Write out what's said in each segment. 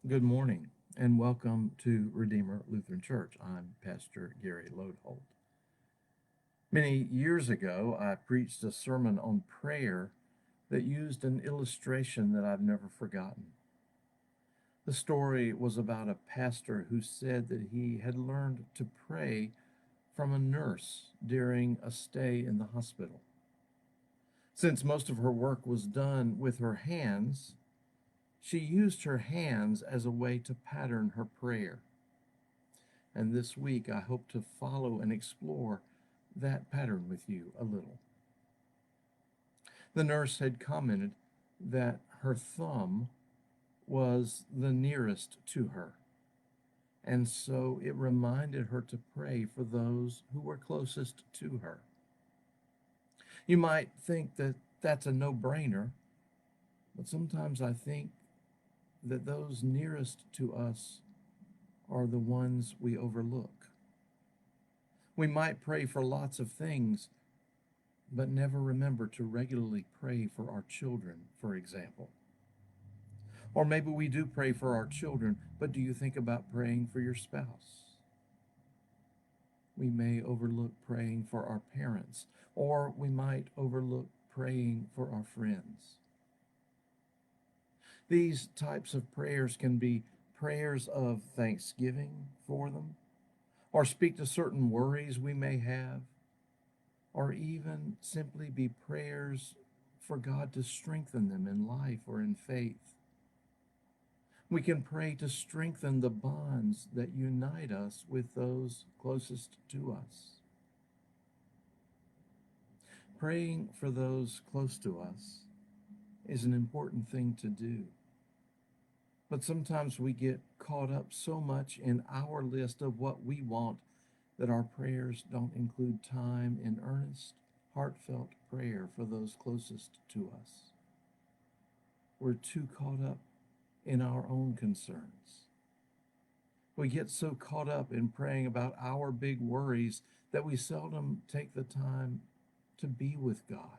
Good morning and welcome to Redeemer Lutheran Church. I'm Pastor Gary Lodeholt. Many years ago, I preached a sermon on prayer that used an illustration that I've never forgotten. The story was about a pastor who said that he had learned to pray from a nurse during a stay in the hospital. Since most of her work was done with her hands, she used her hands as a way to pattern her prayer. And this week, I hope to follow and explore that pattern with you a little. The nurse had commented that her thumb was the nearest to her, and so it reminded her to pray for those who were closest to her. You might think that that's a no brainer, but sometimes I think that those nearest to us are the ones we overlook. We might pray for lots of things, but never remember to regularly pray for our children, for example. Or maybe we do pray for our children, but do you think about praying for your spouse? We may overlook praying for our parents, or we might overlook praying for our friends. These types of prayers can be prayers of thanksgiving for them, or speak to certain worries we may have, or even simply be prayers for God to strengthen them in life or in faith. We can pray to strengthen the bonds that unite us with those closest to us. Praying for those close to us is an important thing to do. But sometimes we get caught up so much in our list of what we want that our prayers don't include time in earnest, heartfelt prayer for those closest to us. We're too caught up in our own concerns. We get so caught up in praying about our big worries that we seldom take the time to be with God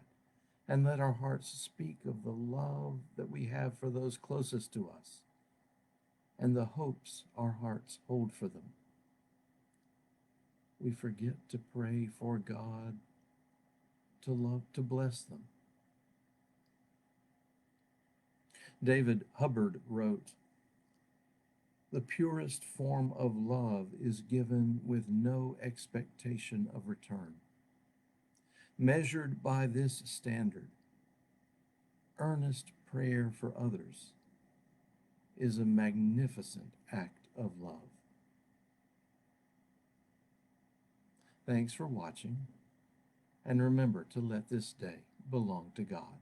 and let our hearts speak of the love that we have for those closest to us and the hopes our hearts hold for them. We forget to pray for God to love, to bless them. David Hubbard wrote, "The purest form of love is given with no expectation of return. Measured by this standard, earnest prayer for others is a magnificent act of love." Thanks for watching, and remember to let this day belong to God.